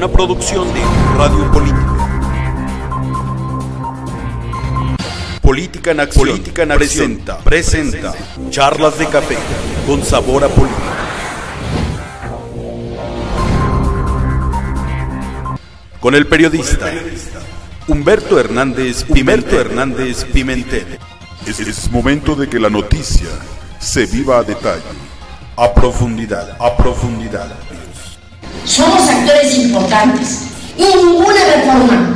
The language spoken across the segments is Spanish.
una producción de Radio Política. Política en Acción, presenta Charlas de Café con sabor a política. Con el periodista Humberto Hernández Pimentel. Es momento de que la noticia se viva a detalle. A profundidad. Somos actores importantes y ninguna reforma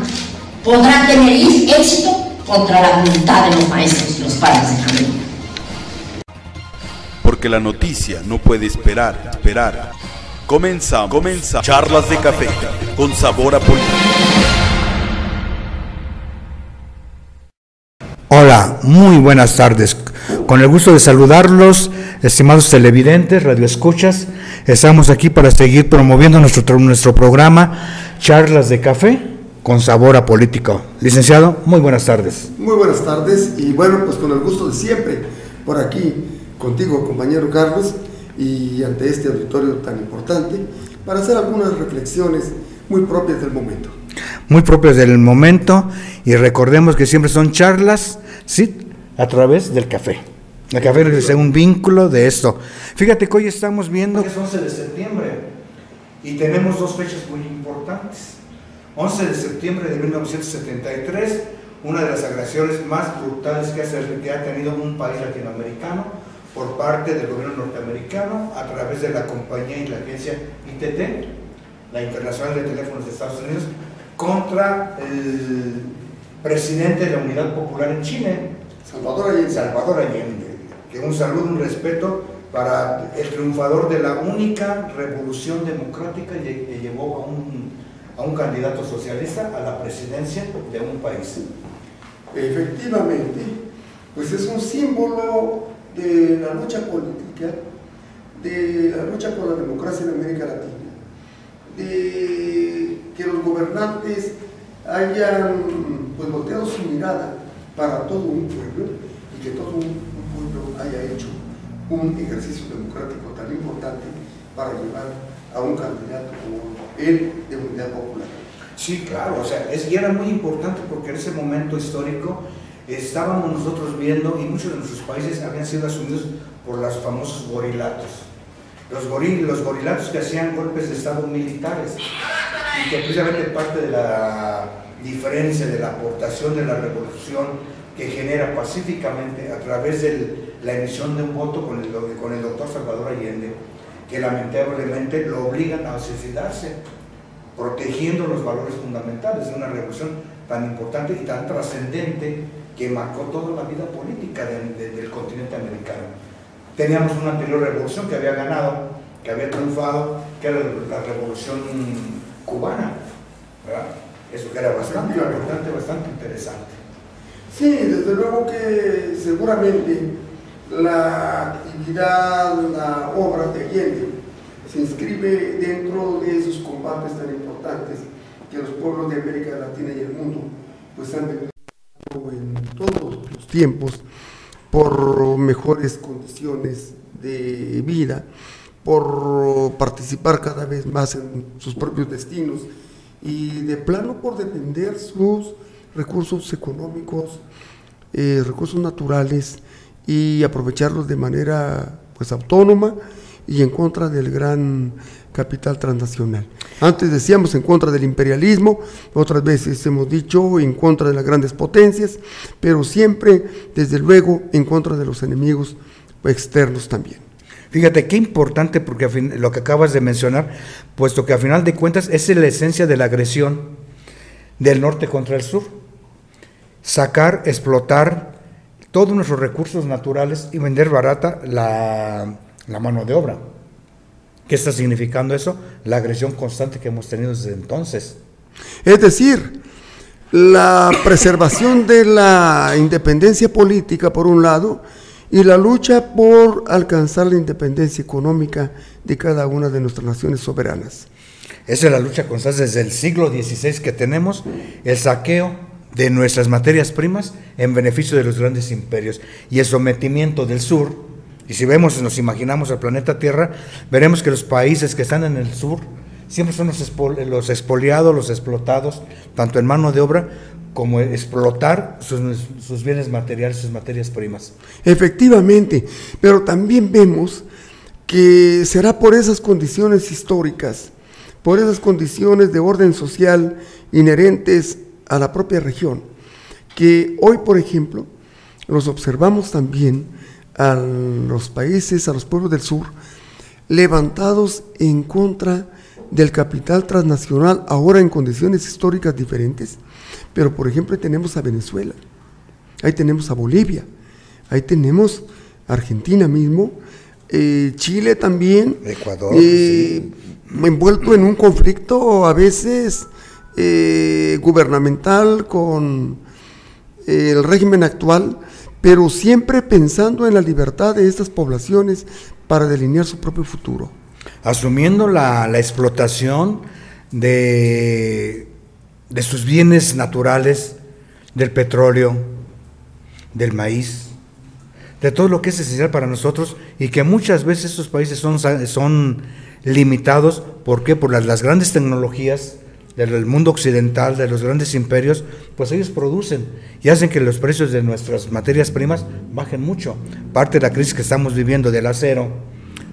podrá tener éxito contra la voluntad de los maestros y los padres de familia. Porque la noticia no puede esperar. Comenzamos. Charlas de Café con sabor a política. Hola, muy buenas tardes. Con el gusto de saludarlos, estimados televidentes, radioescuchas. Estamos aquí para seguir promoviendo nuestro programa Charlas de Café con sabor a político. Licenciado, muy buenas tardes. Muy buenas tardes y bueno, pues con el gusto de siempre por aquí contigo, compañero Carlos, y ante este auditorio tan importante para hacer algunas reflexiones muy propias del momento. Muy propias del momento, y recordemos que siempre son charlas, sí, a través del café. El café es un vínculo de esto. Fíjate que hoy estamos viendo que es 11 de septiembre y tenemos dos fechas muy importantes. 11 de septiembre de 1973, una de las agresiones más brutales que ha tenido un país latinoamericano por parte del gobierno norteamericano a través de la compañía y la agencia ITT, la Internacional de Teléfonos de Estados Unidos, contra el presidente de la Unidad Popular en Chile, Salvador Allende. Que un saludo, un respeto para el triunfador de la única revolución democrática que llevó a un candidato socialista a la presidencia de un país. Efectivamente, pues es un símbolo de la lucha política, de la lucha por la democracia en América Latina, de que los gobernantes hayan pues volteado su mirada para todo un pueblo y que todo un pueblo haya hecho un ejercicio democrático tan importante para llevar a un candidato como él de Unidad Popular. Sí, claro, o sea, y era muy importante porque en ese momento histórico estábamos nosotros viendo, y muchos de nuestros países habían sido asumidos por los famosos gorilatos. Los gorilatos que hacían golpes de estado militares, y que precisamente parte de la diferencia de la aportación de la revolución que genera pacíficamente a través de la emisión de un voto con el doctor Salvador Allende, que lamentablemente lo obligan a suicidarse, protegiendo los valores fundamentales de una revolución tan importante y tan trascendente que marcó toda la vida política del continente americano. Teníamos una anterior revolución que había ganado, que había triunfado, que era la revolución cubana, ¿verdad? Eso que era bastante importante, bastante interesante. Sí, desde luego que seguramente la actividad, la obra de Allende se inscribe dentro de esos combates tan importantes que los pueblos de América Latina y el mundo pues han venido en todos los tiempos por mejores condiciones de vida, por participar cada vez más en sus propios destinos y de plano por defender sus recursos económicos, recursos naturales, y aprovecharlos de manera pues autónoma y en contra del gran capital transnacional. Antes decíamos en contra del imperialismo, otras veces hemos dicho en contra de las grandes potencias, pero siempre, desde luego, en contra de los enemigos externos también. Fíjate qué importante, porque lo que acabas de mencionar, puesto que a final de cuentas esa es la esencia de la agresión del norte contra el sur. Sacar, explotar todos nuestros recursos naturales y vender barata la mano de obra. ¿Qué está significando eso? La agresión constante que hemos tenido desde entonces. Es decir, la preservación de la independencia política por un lado y la lucha por alcanzar la independencia económica de cada una de nuestras naciones soberanas. Esa es la lucha constante desde el siglo XVI que tenemos, el saqueo de nuestras materias primas en beneficio de los grandes imperios y el sometimiento del sur. Y si vemos, nos imaginamos el planeta Tierra, veremos que los países que están en el sur siempre son los expoliados, los explotados, tanto en mano de obra como explotar sus bienes materiales, sus materias primas. Efectivamente, pero también vemos que será por esas condiciones históricas, por esas condiciones de orden social inherentes a la propia región, que hoy, por ejemplo, los observamos también a los países, a los pueblos del sur, levantados en contra del capital transnacional, ahora en condiciones históricas diferentes, pero por ejemplo ahí tenemos a Venezuela, ahí tenemos a Bolivia, ahí tenemos a Argentina mismo, Chile también, Ecuador, sí, envuelto en un conflicto a veces gubernamental con el régimen actual, pero siempre pensando en la libertad de estas poblaciones para delinear su propio futuro. Asumiendo la explotación de sus bienes naturales, del petróleo, del maíz, de todo lo que es esencial para nosotros, y que muchas veces estos países son limitados. ¿Por qué? Por las grandes tecnologías del mundo occidental, de los grandes imperios, pues ellos producen y hacen que los precios de nuestras materias primas bajen mucho. Parte de la crisis que estamos viviendo del acero,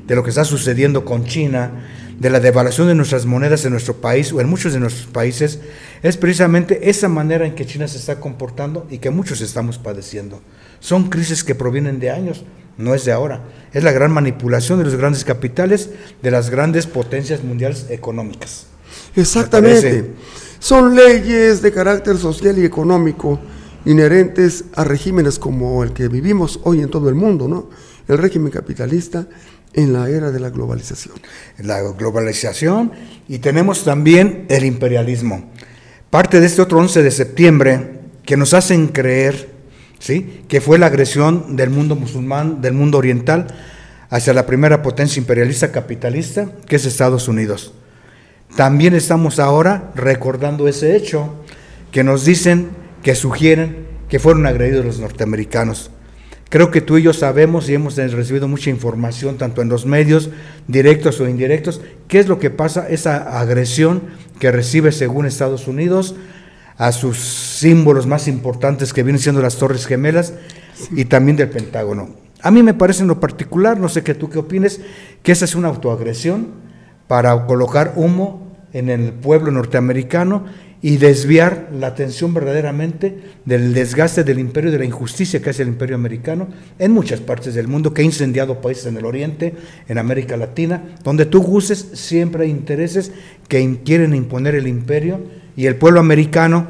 de lo que está sucediendo con China, de la devaluación de nuestras monedas en nuestro país o en muchos de nuestros países, es precisamente esa manera en que China se está comportando y que muchos estamos padeciendo. Son crisis que provienen de años, no es de ahora. Es la gran manipulación de los grandes capitales, de las grandes potencias mundiales económicas. Exactamente. Son leyes de carácter social y económico inherentes a regímenes como el que vivimos hoy en todo el mundo, ¿no? El régimen capitalista en la era de la globalización. La globalización, y tenemos también el imperialismo. Parte de este otro 11 de septiembre que nos hacen creer, ¿sí?, que fue la agresión del mundo musulmán, del mundo oriental, hacia la primera potencia imperialista capitalista, que es Estados Unidos. También estamos ahora recordando ese hecho que nos dicen, que sugieren que fueron agredidos los norteamericanos. Creo que tú y yo sabemos y hemos recibido mucha información, tanto en los medios, directos o indirectos, qué es lo que pasa, esa agresión que recibe según Estados Unidos a sus símbolos más importantes, que vienen siendo las Torres Gemelas, sí, y también del Pentágono. A mí me parece en lo particular, no sé tú qué opines, que esa es una autoagresión para colocar humo en el pueblo norteamericano y desviar la atención verdaderamente del desgaste del imperio y de la injusticia que hace el imperio americano en muchas partes del mundo, que ha incendiado países en el oriente, en América Latina, donde tú gustes, siempre hay intereses que quieren imponer el imperio, y el pueblo americano,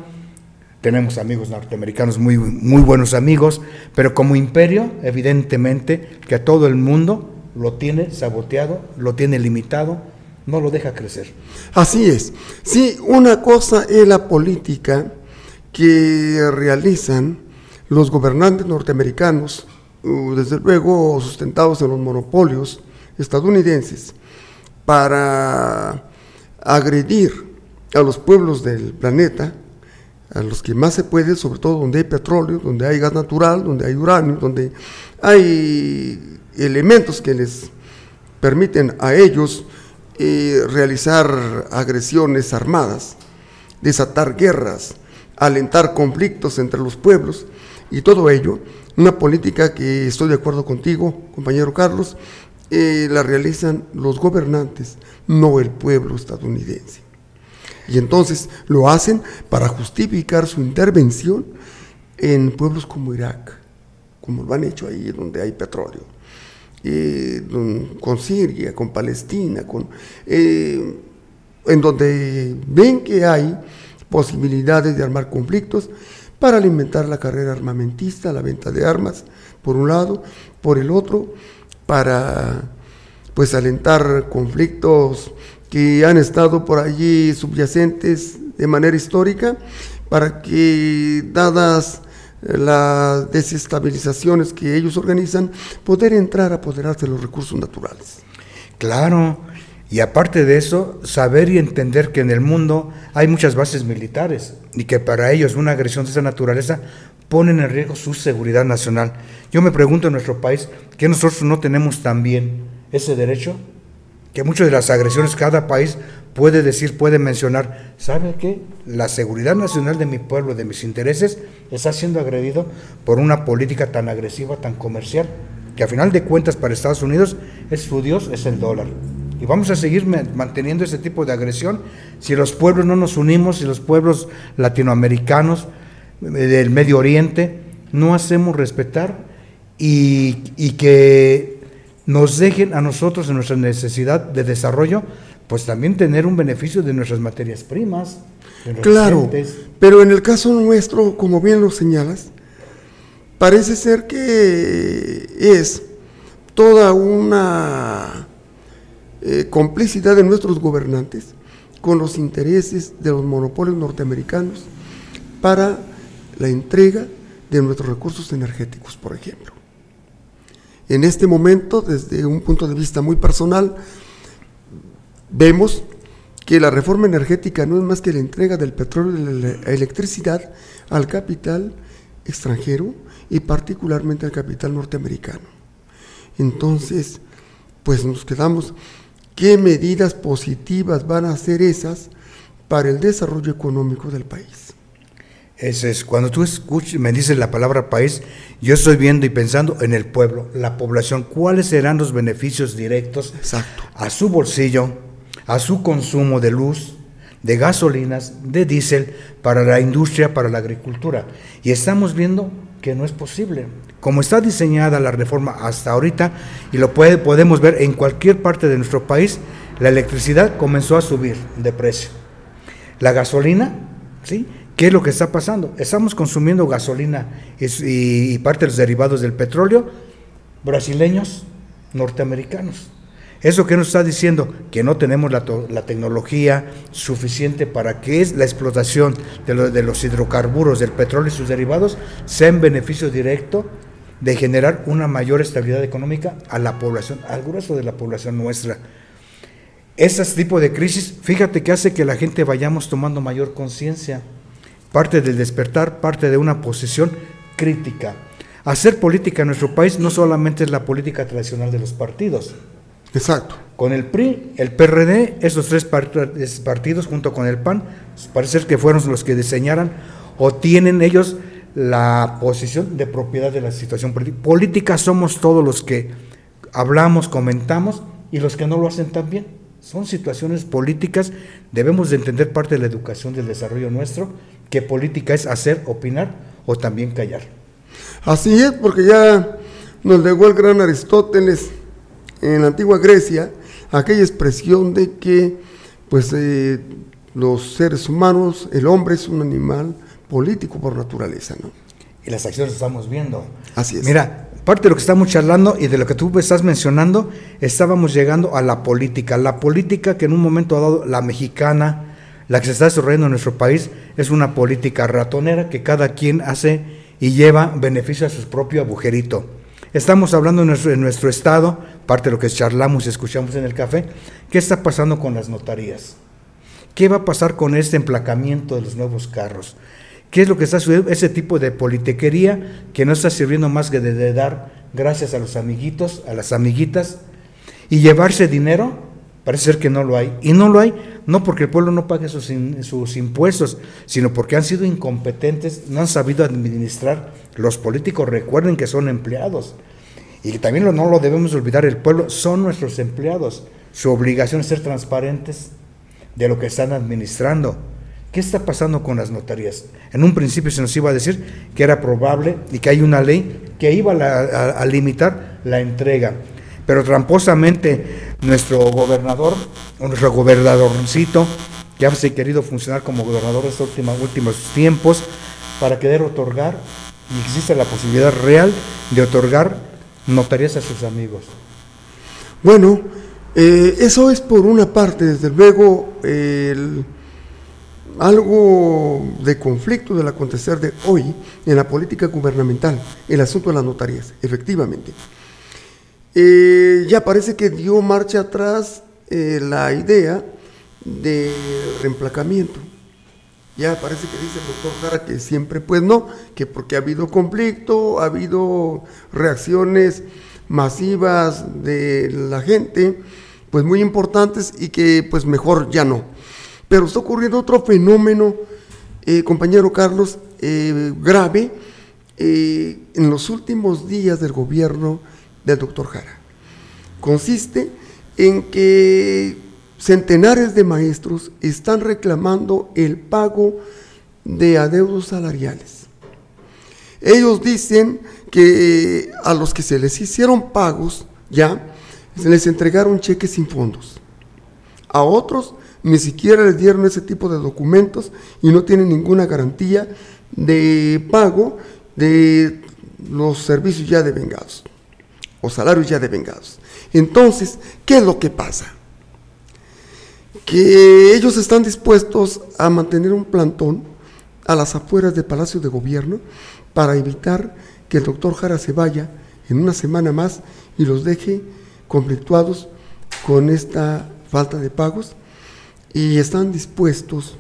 tenemos amigos norteamericanos, muy buenos amigos, pero como imperio, evidentemente, que a todo el mundo lo tiene saboteado, lo tiene limitado, no lo deja crecer. Así es. Sí, una cosa es la política que realizan los gobernantes norteamericanos, desde luego sustentados en los monopolios estadounidenses, para agredir a los pueblos del planeta, a los que más se puede, sobre todo donde hay petróleo, donde hay gas natural, donde hay uranio, donde hay elementos que les permiten a ellos realizar agresiones armadas, desatar guerras, alentar conflictos entre los pueblos, y todo ello, una política que estoy de acuerdo contigo, compañero Carlos, la realizan los gobernantes, no el pueblo estadounidense. Y entonces lo hacen para justificar su intervención en pueblos como Irak, como lo han hecho ahí donde hay petróleo. Con Siria, con Palestina, en donde ven que hay posibilidades de armar conflictos para alimentar la carrera armamentista, la venta de armas, por un lado, por el otro, para pues alentar conflictos que han estado por allí subyacentes de manera histórica, para que, dadas las desestabilizaciones que ellos organizan, poder entrar a apoderarse de los recursos naturales. Claro, y aparte de eso, saber y entender que en el mundo hay muchas bases militares y que para ellos una agresión de esa naturaleza ponen en riesgo su seguridad nacional. Yo me pregunto en nuestro país, ¿que nosotros no tenemos también ese derecho que muchas de las agresiones cada país puede decir, puede mencionar, ¿sabe qué? La seguridad nacional de mi pueblo, de mis intereses, está siendo agredido por una política tan agresiva, tan comercial, que a final de cuentas para Estados Unidos su Dios es el dólar. Y vamos a seguir manteniendo ese tipo de agresión si los pueblos no nos unimos, si los pueblos latinoamericanos del Medio Oriente no hacemos respetar y que nos dejen a nosotros en nuestra necesidad de desarrollo, pues también tener un beneficio de nuestras materias primas. Claro, pero en el caso nuestro, como bien lo señalas, parece ser que es toda una complicidad de nuestros gobernantes con los intereses de los monopolios norteamericanos para la entrega de nuestros recursos energéticos, por ejemplo. En este momento, desde un punto de vista muy personal, vemos que la reforma energética no es más que la entrega del petróleo y de la electricidad al capital extranjero y particularmente al capital norteamericano. Entonces, pues nos quedamos, ¿qué medidas positivas van a ser esas para el desarrollo económico del país? Ese es, cuando tú me dices la palabra país, yo estoy viendo y pensando en el pueblo, la población, cuáles serán los beneficios directos a su bolsillo, a su consumo de luz, de gasolinas, de diésel, para la industria, para la agricultura. Y estamos viendo que no es posible. Como está diseñada la reforma hasta ahorita, y lo podemos ver en cualquier parte de nuestro país, la electricidad comenzó a subir de precio. La gasolina, ¿sí? ¿Qué es lo que está pasando? Estamos consumiendo gasolina y parte de los derivados del petróleo brasileños, norteamericanos. ¿Eso qué nos está diciendo? Que no tenemos la tecnología suficiente para que la explotación de los hidrocarburos, del petróleo y sus derivados sea en beneficio directo de generar una mayor estabilidad económica a la población, al grueso de la población nuestra. Ese tipo de crisis, fíjate que hace que la gente vayamos tomando mayor conciencia, parte del despertar, parte de una posición crítica. Hacer política en nuestro país no solamente es la política tradicional de los partidos. Exacto. Con el PRI, el PRD, esos tres partidos junto con el PAN, parece que fueron los que diseñaran o tienen ellos la posición de propiedad de la situación política. Política somos todos los que hablamos, comentamos y los que no lo hacen tan bien. Son situaciones políticas, debemos de entender parte de la educación del desarrollo nuestro, que política es hacer, opinar o también callar. Así es, porque ya nos legó el gran Aristóteles en la antigua Grecia aquella expresión de que pues los seres humanos, el hombre es un animal político por naturaleza, ¿no? Y las acciones estamos viendo. Así es. Mira, parte de lo que estamos charlando y de lo que tú estás mencionando, estábamos llegando a la política que en un momento dado la mexicana, la que se está desarrollando en nuestro país, es una política ratonera que cada quien hace y lleva beneficio a su propio agujerito. Estamos hablando en nuestro estado, parte de lo que charlamos y escuchamos en el café, ¿qué está pasando con las notarías? ¿Qué va a pasar con este emplacamiento de los nuevos carros? ¿Qué es lo que está sucediendo? Ese tipo de politiquería que no está sirviendo más que de dar gracias a los amiguitos, a las amiguitas, y llevarse dinero, parece ser que no lo hay. Y no lo hay, no porque el pueblo no pague sus impuestos, sino porque han sido incompetentes, no han sabido administrar. Los políticos recuerden que son empleados, y también no lo debemos olvidar, el pueblo son nuestros empleados, su obligación es ser transparentes de lo que están administrando. ¿Qué está pasando con las notarías? En un principio se nos iba a decir que era probable y que hay una ley que iba a limitar la entrega, pero tramposamente nuestro gobernador, o nuestro gobernadorcito, que ha querido funcionar como gobernador estos últimos tiempos, para querer otorgar, y existe la posibilidad real de otorgar notarías a sus amigos. Bueno, eso es por una parte, desde luego, algo de conflicto del acontecer de hoy en la política gubernamental, el asunto de las notarías, efectivamente. Ya parece que dio marcha atrás la idea de reemplacamiento. Ya parece que dice el doctor Jara que siempre pues no, que porque ha habido conflicto, ha habido reacciones masivas de la gente pues muy importantes y que pues mejor ya no. Pero está ocurriendo otro fenómeno, compañero Carlos, grave en los últimos días del gobierno del doctor Jara. Consiste en que centenares de maestros están reclamando el pago de adeudos salariales. Ellos dicen que a los que se les hicieron pagos ya se les entregaron cheques sin fondos. A otros ni siquiera les dieron ese tipo de documentos y no tienen ninguna garantía de pago de los servicios ya devengados o salarios ya devengados. Entonces, ¿qué es lo que pasa? Que ellos están dispuestos a mantener un plantón a las afueras del Palacio de Gobierno para evitar que el doctor Jara se vaya en una semana más y los deje conflictuados con esta falta de pagos, y están dispuestos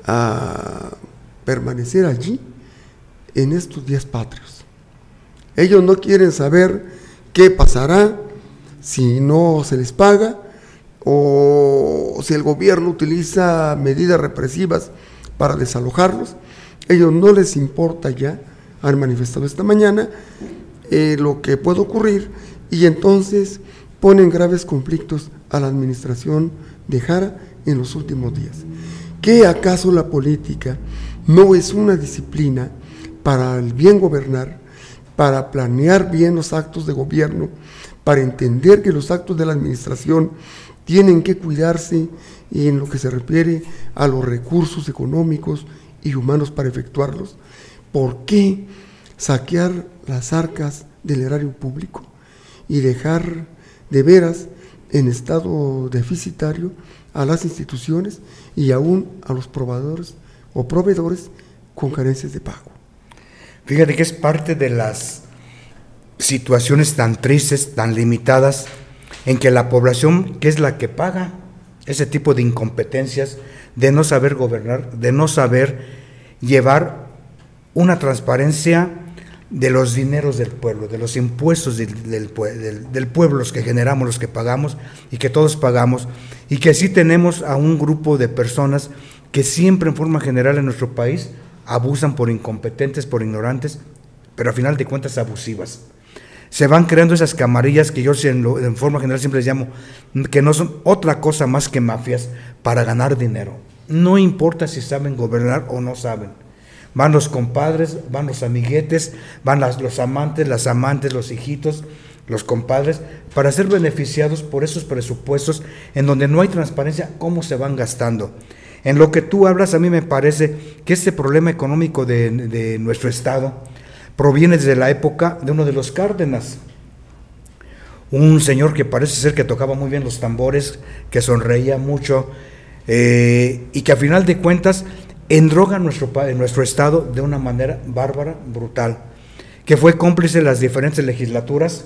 a permanecer allí en estos días patrios. Ellos no quieren saber qué pasará si no se les paga o si el gobierno utiliza medidas represivas para desalojarlos. Ellos no les importa ya, han manifestado esta mañana, lo que puede ocurrir, y entonces ponen graves conflictos a la administración de Jara en los últimos días. ¿Qué acaso la política no es una disciplina para el bien gobernar, para planear bien los actos de gobierno, para entender que los actos de la administración tienen que cuidarse en lo que se refiere a los recursos económicos y humanos para efectuarlos? ¿Por qué saquear las arcas del erario público y dejar de veras en estado deficitario a las instituciones y aún a los probadores o proveedores con carencias de pago? Fíjate que es parte de las situaciones tan tristes, tan limitadas, en que la población, que es la que paga ese tipo de incompetencias, de no saber gobernar, de no saber llevar una transparencia de los dineros del pueblo, de los impuestos del pueblo, los que generamos, los que pagamos y que todos pagamos, y que sí tenemos a un grupo de personas que siempre en forma general en nuestro país abusan por incompetentes, por ignorantes, pero a final de cuentas abusivas. Se van creando esas camarillas que yo en forma general siempre les llamo, que no son otra cosa más que mafias para ganar dinero. No importa si saben gobernar o no saben. Van los compadres, van los amiguetes, van los amantes, las amantes, los hijitos, los compadres, para ser beneficiados por esos presupuestos en donde no hay transparencia, cómo se van gastando. En lo que tú hablas, a mí me parece que este problema económico de nuestro estado proviene desde la época de uno de los Cárdenas, un señor que parece ser que tocaba muy bien los tambores, que sonreía mucho, y que a final de cuentas endroga nuestro estado de una manera bárbara, brutal, que fue cómplice de las diferentes legislaturas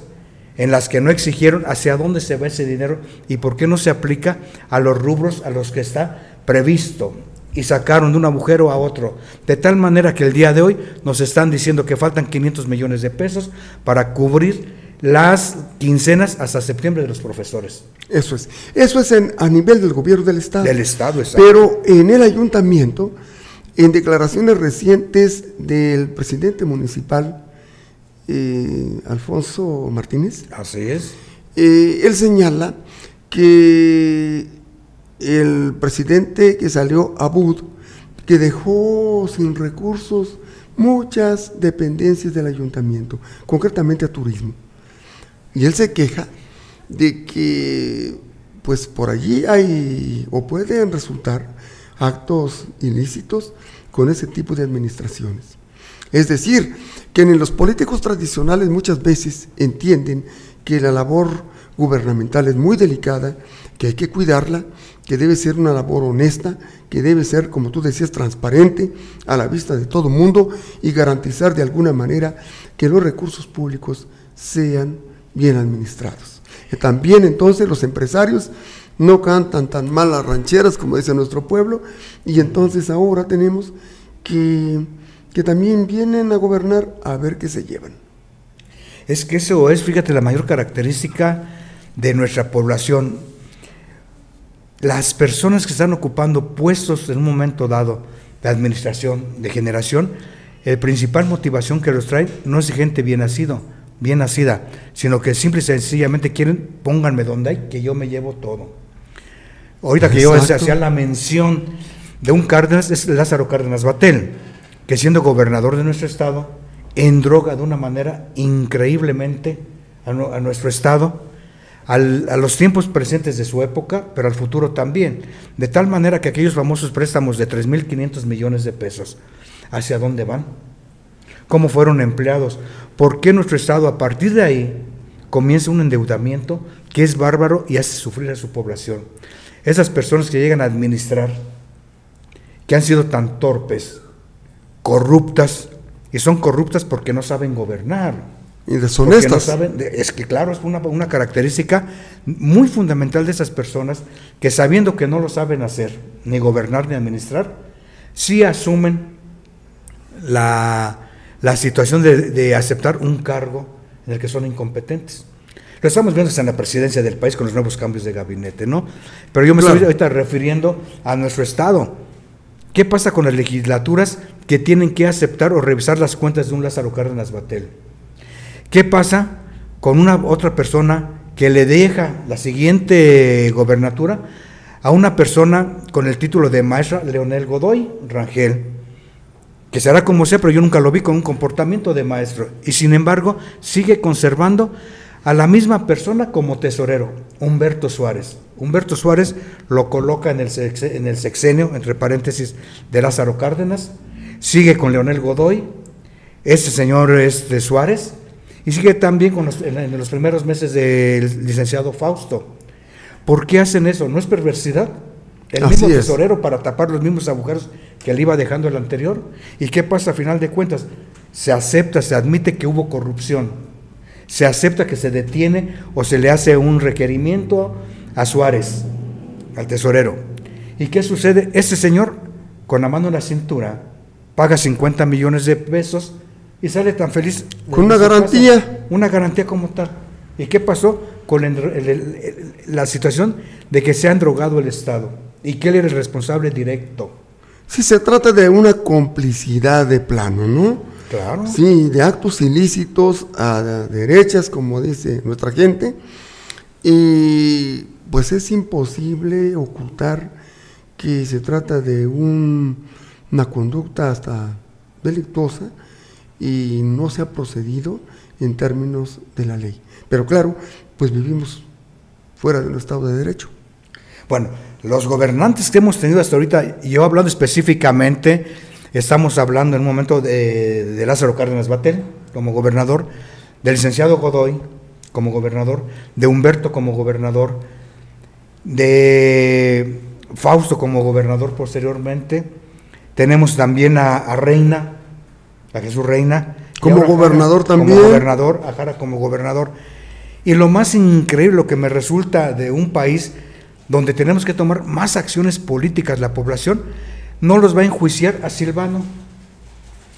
en las que no exigieron hacia dónde se va ese dinero y por qué no se aplica a los rubros a los que está previsto, y sacaron de un agujero a otro, de tal manera que el día de hoy nos están diciendo que faltan 500 millones de pesos para cubrir las quincenas hasta septiembre de los profesores. Eso es a nivel del gobierno del estado. Del estado, exacto. Pero en el ayuntamiento, en declaraciones recientes del presidente municipal, Alfonso Martínez, así es, él señala que el presidente que salió a Bud, que dejó sin recursos muchas dependencias del ayuntamiento, concretamente a turismo. Y él se queja de que pues por allí hay o pueden resultar actos ilícitos con ese tipo de administraciones. Es decir, que en los políticos tradicionales muchas veces entienden que la labor gubernamental es muy delicada, que hay que cuidarla, que debe ser una labor honesta, que debe ser, como tú decías, transparente a la vista de todo mundo y garantizar de alguna manera que los recursos públicos sean bien administrados. También entonces los empresarios no cantan tan mal las rancheras como dice nuestro pueblo, y entonces ahora tenemos que también vienen a gobernar a ver qué se llevan. Es que eso es, fíjate, la mayor característica de nuestra población. las personas que están ocupando puestos en un momento dado de administración, de generación, la principal motivación que los trae no es de gente bien nacida, sino que simple y sencillamente quieren, pónganme donde hay, que yo me llevo todo. Ahorita que yo hacía la mención de un Cárdenas, es Lázaro Cárdenas Batel, que siendo gobernador de nuestro estado, endroga de una manera increíblemente a nuestro estado, a los tiempos presentes de su época, pero al futuro también, de tal manera que aquellos famosos préstamos de 3.500 millones de pesos, ¿hacia dónde van? ¿Cómo fueron empleados? ¿Por qué nuestro estado a partir de ahí comienza un endeudamiento que es bárbaro y hace sufrir a su población? Esas personas que llegan a administrar, que han sido tan torpes, corruptas, y son corruptas porque no saben gobernar. Y deshonestas. No saben, es que claro, es una característica muy fundamental de esas personas que sabiendo que no lo saben hacer, ni gobernar ni administrar, sí asumen la situación de aceptar un cargo en el que son incompetentes. Lo estamos viendo en la presidencia del país con los nuevos cambios de gabinete, ¿no? Pero yo me estoy ahorita refiriendo a nuestro estado. ¿Qué pasa con las legislaturas que tienen que aceptar o revisar las cuentas de un Lázaro Cárdenas Batel? ¿Qué pasa con una otra persona que le deja la siguiente gobernatura a una persona con el título de maestra, Leonel Godoy Rangel, que será como sea, pero yo nunca lo vi con un comportamiento de maestro, y sin embargo sigue conservando a la misma persona como tesorero, Humberto Suárez. Humberto Suárez lo coloca en el sexenio, entre paréntesis, de Lázaro Cárdenas, sigue con Leonel Godoy, este señor es de Suárez, y sigue también en los primeros meses del licenciado Fausto. ¿Por qué hacen eso? ¿No es perversidad? El mismo tesorero para tapar los mismos agujeros que le iba dejando el anterior. ¿Y qué pasa a final de cuentas? Se acepta, se admite que hubo corrupción, se acepta que se detiene o se le hace un requerimiento a Suárez, al tesorero. ¿Y qué sucede? Este señor, con la mano en la cintura, paga 50 millones de pesos y sale tan feliz. Con una garantía. Casa, una garantía como tal. ¿Y qué pasó? Con la situación de que se ha drogado el Estado y que él era el responsable directo. Sí, se trata de una complicidad de plano, ¿no? Claro. Sí, de actos ilícitos a derechas, como dice nuestra gente, y pues es imposible ocultar que se trata de una conducta hasta delictuosa y no se ha procedido en términos de la ley. Pero claro, pues vivimos fuera del Estado de Derecho. Bueno, los gobernantes que hemos tenido hasta ahorita, y yo hablando específicamente, estamos hablando en un momento de Lázaro Cárdenas Batel como gobernador, del licenciado Godoy como gobernador, de Humberto como gobernador, de Fausto como gobernador posteriormente. Tenemos también a Reina, a Jesús Reina. Como gobernador también. Como gobernador, a Jara como gobernador. Y lo más increíble, lo que me resulta de un país donde tenemos que tomar más acciones políticas, la población no los va a enjuiciar a Silvano,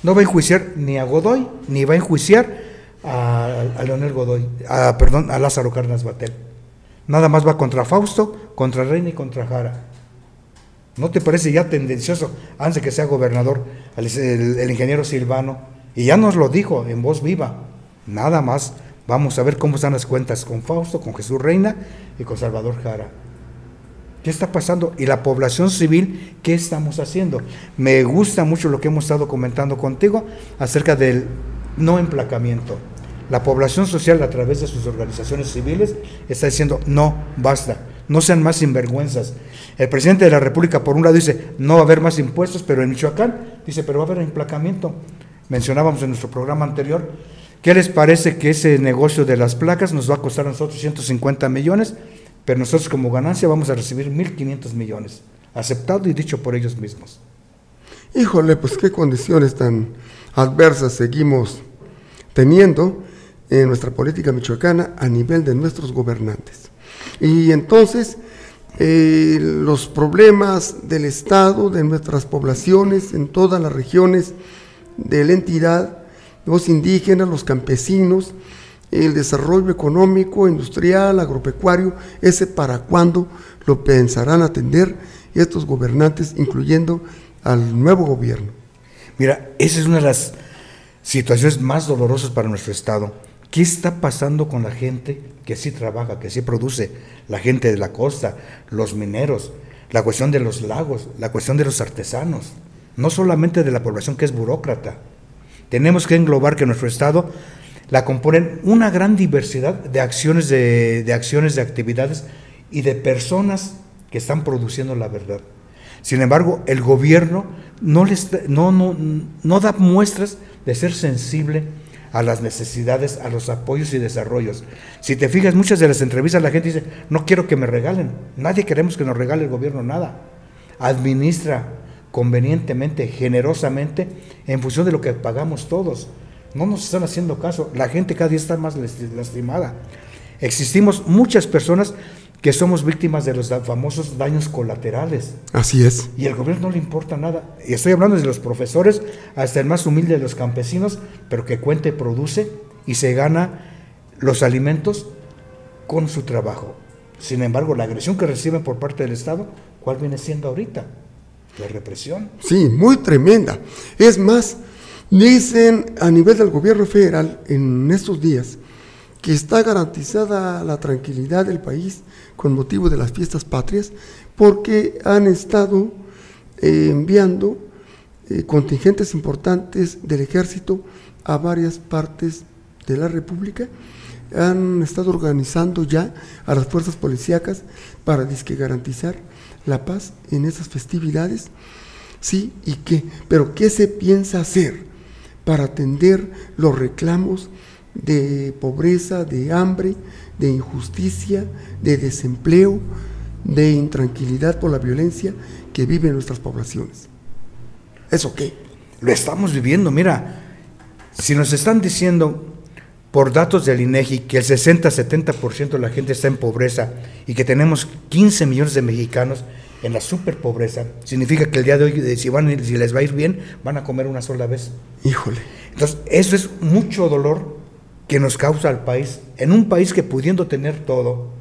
no va a enjuiciar ni a Godoy, ni va a enjuiciar a Leonel Godoy, a Lázaro Cárdenas Batel. Nada más va contra Fausto, contra Reina y contra Jara. ¿No te parece ya tendencioso, antes de que sea gobernador, el ingeniero Silvano? Y ya nos lo dijo en voz viva. Nada más, vamos a ver cómo están las cuentas con Fausto, con Jesús Reina y con Salvador Jara. ¿Qué está pasando? Y la población civil, ¿qué estamos haciendo? Me gusta mucho lo que hemos estado comentando contigo acerca del no emplacamiento. La población social, a través de sus organizaciones civiles, está diciendo, no, basta, no sean más sinvergüenzas. El presidente de la República, por un lado, dice, no va a haber más impuestos, pero en Michoacán, dice, pero va a haber emplacamiento. Mencionábamos en nuestro programa anterior, ¿qué les parece que ese negocio de las placas nos va a costar a nosotros 150 millones? Pero nosotros como ganancia vamos a recibir 1.500 millones, aceptado y dicho por ellos mismos. Híjole, pues qué condiciones tan adversas seguimos teniendo en nuestra política michoacana a nivel de nuestros gobernantes. Y entonces, los problemas del Estado, de nuestras poblaciones, en todas las regiones de la entidad, los indígenas, los campesinos, el desarrollo económico, industrial, agropecuario, ese para cuándo lo pensarán atender estos gobernantes, incluyendo al nuevo gobierno. Mira, esa es una de las situaciones más dolorosas para nuestro Estado. ¿Qué está pasando con la gente que sí trabaja, que sí produce? La gente de la costa, los mineros, la cuestión de los lagos, la cuestión de los artesanos, no solamente de la población que es burócrata. Tenemos que englobar que nuestro Estado la componen una gran diversidad de acciones, de actividades y de personas que están produciendo la verdad. Sin embargo, el gobierno no da muestras de ser sensible a las necesidades, a los apoyos y desarrollos. Si te fijas, muchas de las entrevistas la gente dice, no quiero que me regalen, nadie queremos que nos regale el gobierno nada. Administra convenientemente, generosamente, en función de lo que pagamos todos. No nos están haciendo caso, la gente cada día está más lastimada. Existimos muchas personas que somos víctimas de los famosos daños colaterales. Así es. Y al gobierno no le importa nada. Y estoy hablando desde los profesores hasta el más humilde de los campesinos, pero que cuenta y produce y se gana los alimentos con su trabajo. Sin embargo, la agresión que reciben por parte del Estado, ¿cuál viene siendo ahorita? La represión. Sí, muy tremenda. Es más, dicen a nivel del gobierno federal en estos días que está garantizada la tranquilidad del país con motivo de las fiestas patrias, porque han estado enviando contingentes importantes del ejército a varias partes de la República. Han estado organizando ya a las fuerzas policíacas para garantizar la paz en esas festividades. Sí, ¿y qué? Pero ¿qué se piensa hacer para atender los reclamos de pobreza, de hambre, de injusticia, de desempleo, de intranquilidad por la violencia que viven nuestras poblaciones? ¿Eso qué? Lo estamos viviendo. Mira, si nos están diciendo por datos del INEGI que el 60-70% de la gente está en pobreza y que tenemos 15 millones de mexicanos en la superpobreza, significa que el día de hoy, si les va a ir bien, van a comer una sola vez. Híjole. Entonces, eso es mucho dolor que nos causa al país, en un país que pudiendo tener todo,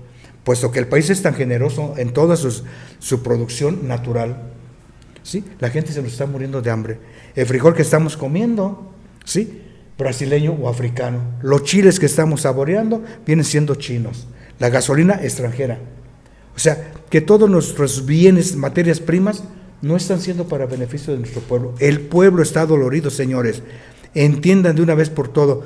puesto que el país es tan generoso en toda su producción natural, ¿sí? La gente se nos está muriendo de hambre. El frijol que estamos comiendo, ¿sí?, brasileño o africano. Los chiles que estamos saboreando vienen siendo chinos. La gasolina extranjera. O sea, que todos nuestros bienes, materias primas, no están siendo para beneficio de nuestro pueblo. El pueblo está dolorido, señores. Entiendan de una vez por todo.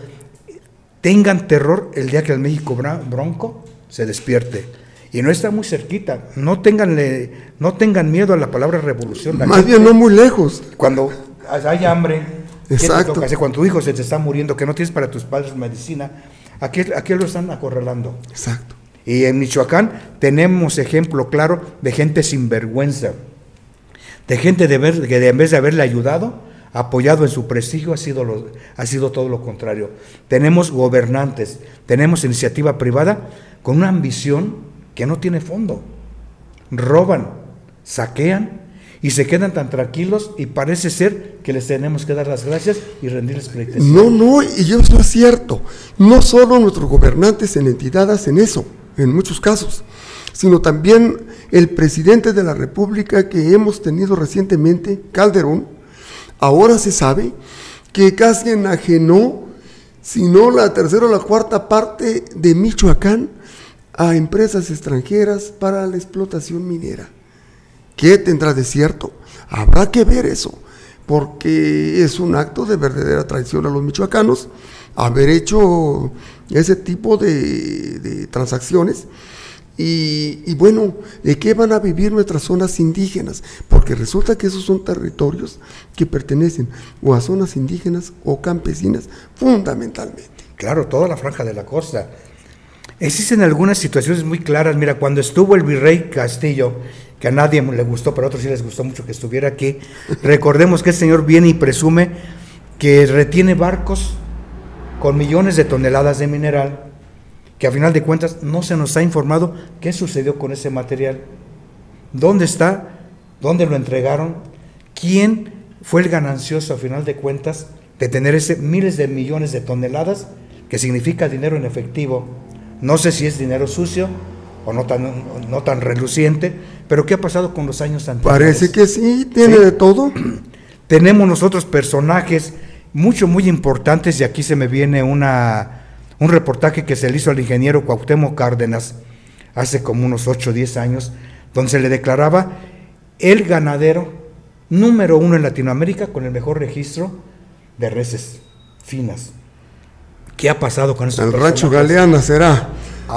Tengan terror el día que el México bronco se despierte. Y no está muy cerquita. No tengan miedo a la palabra revolución. Más bien no muy lejos. Cuando hay hambre, exacto, cuando tu hijo se te está muriendo, que no tienes para tus padres medicina, aquí lo están acorralando. Exacto. Y en Michoacán tenemos ejemplo claro de gente sinvergüenza, de gente que en vez de haberle ayudado, apoyado en su prestigio, ha sido todo lo contrario. Tenemos gobernantes, tenemos iniciativa privada con una ambición que no tiene fondo. Roban, saquean y se quedan tan tranquilos y parece ser que les tenemos que dar las gracias y rendirles pleitesía. No, y eso es cierto. No solo nuestros gobernantes en entidad hacen eso, en muchos casos, sino también el presidente de la República que hemos tenido recientemente, Calderón. Ahora se sabe que casi enajenó, si no la tercera o la cuarta parte de Michoacán, a empresas extranjeras para la explotación minera. ¿Qué tendrá de cierto? Habrá que ver eso, porque es un acto de verdadera traición a los michoacanos haber hecho ese tipo de transacciones. Y bueno, ¿de qué van a vivir nuestras zonas indígenas? Porque resulta que esos son territorios que pertenecen o a zonas indígenas o campesinas, fundamentalmente. Claro, toda la franja de la costa. Existen algunas situaciones muy claras. Mira, cuando estuvo el virrey Castillo, que a nadie le gustó, pero a otros sí les gustó mucho que estuviera aquí, recordemos que el señor viene y presume que retiene barcos con millones de toneladas de mineral, que a final de cuentas no se nos ha informado qué sucedió con ese material, dónde está, dónde lo entregaron, quién fue el ganancioso a final de cuentas de tener ese miles de millones de toneladas, que significa dinero en efectivo. No sé si es dinero sucio o no tan reluciente, pero ¿qué ha pasado con los años anteriores? Parece que sí, tiene de todo. Tenemos nosotros personajes muy importantes, y aquí se me viene un reportaje que se le hizo al ingeniero Cuauhtémoc Cárdenas hace como unos 8 o 10 años, donde se le declaraba el ganadero número 1 en Latinoamérica con el mejor registro de reses finas. ¿Qué ha pasado con esos El personajes? Rancho Galeana será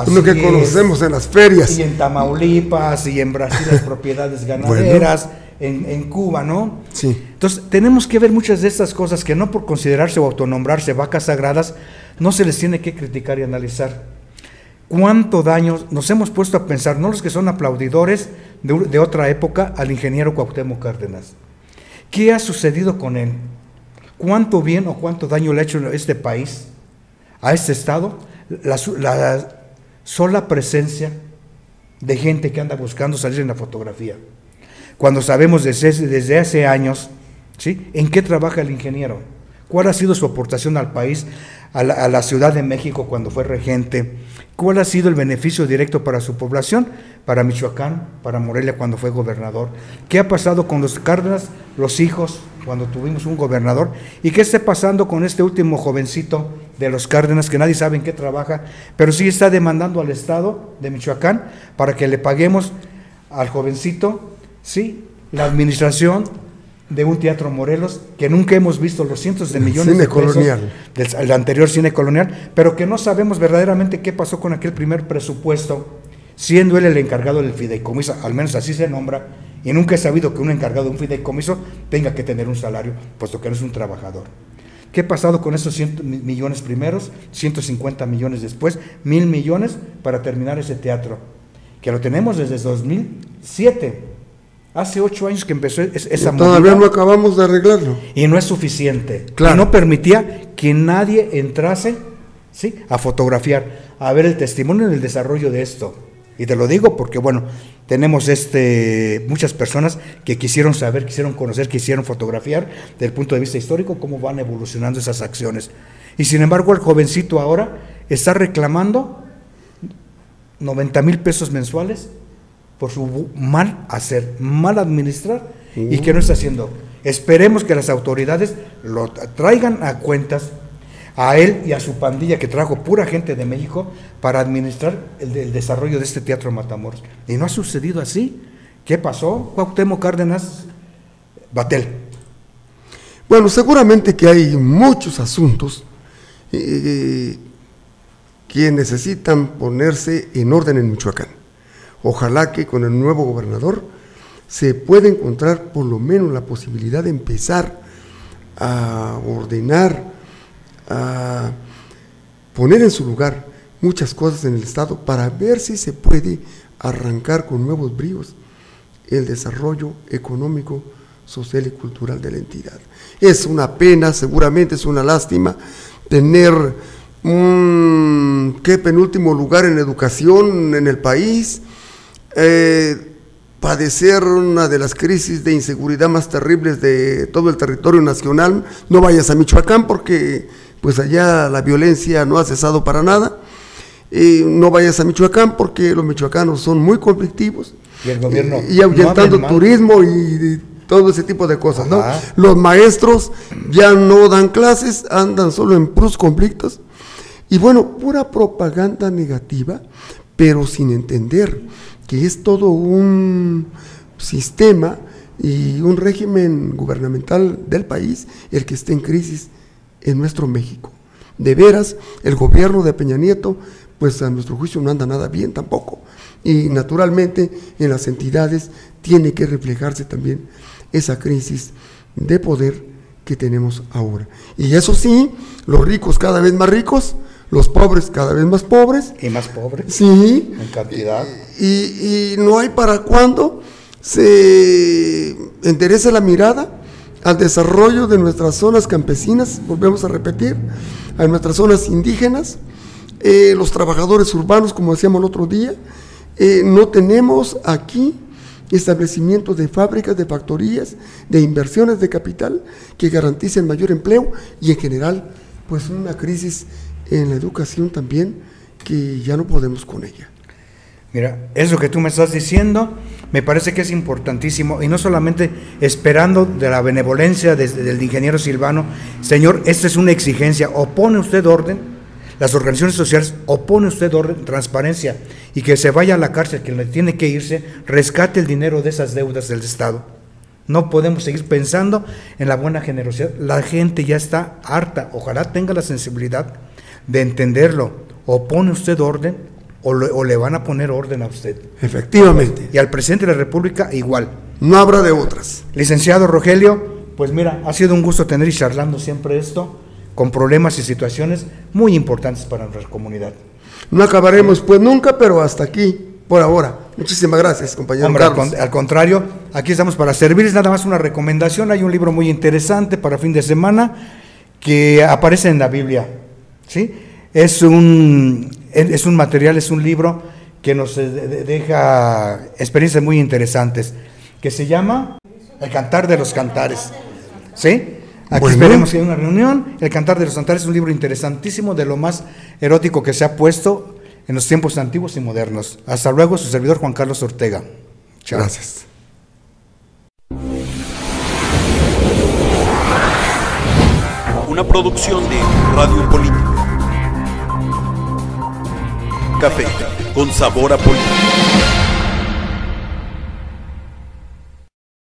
uno que conocemos en las ferias. Y en Tamaulipas, y en Brasil las propiedades ganaderas, en Cuba, ¿no? Sí. Entonces, tenemos que ver muchas de estas cosas que no por considerarse o autonombrarse vacas sagradas, no se les tiene que criticar y analizar. ¿Cuánto daño nos hemos puesto a pensar, no los que son aplaudidores de otra época, al ingeniero Cuauhtémoc Cárdenas? ¿Qué ha sucedido con él? ¿Cuánto bien o cuánto daño le ha hecho a este país, a este estado? La sola presencia de gente que anda buscando salir en la fotografía. Cuando sabemos desde hace años, ¿sí?, en qué trabaja el ingeniero, cuál ha sido su aportación al país, a la Ciudad de México cuando fue regente, cuál ha sido el beneficio directo para su población, para Michoacán, para Morelia cuando fue gobernador, qué ha pasado con los Cárdenas, los hijos, cuando tuvimos un gobernador, y qué está pasando con este último jovencito de los Cárdenas, que nadie sabe en qué trabaja, pero sí está demandando al Estado de Michoacán para que le paguemos al jovencito, sí, la administración de un Teatro Morelos, que nunca hemos visto los cientos de millones de pesos del anterior Cine Colonial, pero que no sabemos verdaderamente qué pasó con aquel primer presupuesto, siendo él el encargado del fideicomiso, al menos así se nombra, y nunca he sabido que un encargado de un fideicomiso tenga que tener un salario, puesto que no es un trabajador. ¿Qué ha pasado con esos 100 millones primeros, 150 millones después, 1,000 millones para terminar ese teatro? Que lo tenemos desde 2007. Hace 8 años que empezó esa movida. Todavía no acabamos de arreglarlo. Y no es suficiente. Claro. Y no permitía que nadie entrase, ¿sí?, a fotografiar, a ver el testimonio del desarrollo de esto. Y te lo digo porque, bueno, tenemos muchas personas que quisieron saber, quisieron conocer, quisieron fotografiar desde el punto de vista histórico cómo van evolucionando esas acciones. Y sin embargo, el jovencito ahora está reclamando 90,000 pesos mensuales por su mal hacer, mal administrar, y que no está haciendo. Esperemos que las autoridades lo traigan a cuentas a él y a su pandilla, que trajo pura gente de México para administrar el desarrollo de este Teatro Matamoros. Y no ha sucedido así. ¿Qué pasó, Cuauhtémoc Cárdenas Batel? Bueno, seguramente que hay muchos asuntos que necesitan ponerse en orden en Michoacán. Ojalá que con el nuevo gobernador se pueda encontrar por lo menos la posibilidad de empezar a ordenar, a poner en su lugar muchas cosas en el Estado para ver si se puede arrancar con nuevos bríos el desarrollo económico, social y cultural de la entidad. Es una pena, seguramente es una lástima tener un penúltimo lugar en educación en el país, padecer una de las crisis de inseguridad más terribles de todo el territorio nacional. No vayas a Michoacán porque pues allá la violencia no ha cesado para nada. No vayas a Michoacán porque los michoacanos son muy conflictivos y el gobierno y ahuyentando turismo y todo ese tipo de cosas, ¿no? Los maestros ya no dan clases, andan solo en puros conflictos y bueno, pura propaganda negativa, pero sin entender que es todo un sistema y un régimen gubernamental del país el que está en crisis en nuestro México. De veras, el gobierno de Peña Nieto, pues a nuestro juicio no anda nada bien tampoco. Y naturalmente en las entidades tiene que reflejarse también esa crisis de poder que tenemos ahora. Y eso sí, los ricos cada vez más ricos, los pobres cada vez más pobres. Y más pobres. Sí. En cantidad. Y no hay para cuándo se enderece la mirada al desarrollo de nuestras zonas campesinas, volvemos a repetir, a nuestras zonas indígenas, los trabajadores urbanos, como decíamos el otro día. No tenemos aquí establecimientos de fábricas, de factorías, de inversiones de capital que garanticen mayor empleo y en general pues una crisis en la educación también que ya no podemos con ella. Mira, eso que tú me estás diciendo me parece que es importantísimo, y no solamente esperando de la benevolencia del ingeniero Silvano. Señor, esta es una exigencia, o pone usted orden, las organizaciones sociales, o pone usted orden, transparencia, y que se vaya a la cárcel, que le tiene que irse, rescate el dinero de esas deudas del Estado. No podemos seguir pensando en la buena generosidad. La gente ya está harta. Ojalá tenga la sensibilidad de entenderlo. O pone usted orden, o le van a poner orden a usted. Efectivamente. Y al presidente de la República igual. No habrá de otras. Licenciado Rogelio, pues mira, ha sido un gusto tener y charlando siempre esto, con problemas y situaciones muy importantes para nuestra comunidad. No acabaremos pues nunca, pero hasta aquí, por ahora. Muchísimas gracias, compañero. Hombre, Carlos. al contrario, aquí estamos para servirles. Nada más una recomendación: hay un libro muy interesante para fin de semana que aparece en la Biblia, ¿sí? Es un material, es un libro que nos deja experiencias muy interesantes, que se llama El Cantar de los Cantares, ¿sí? Aquí esperemos que haya una reunión. El Cantar de los Cantares es un libro interesantísimo, de lo más erótico que se ha puesto en los tiempos antiguos y modernos. Hasta luego, su servidor Juan Carlos Ortega. Chao. Gracias. Una producción de Radio Política. Café con sabor a política.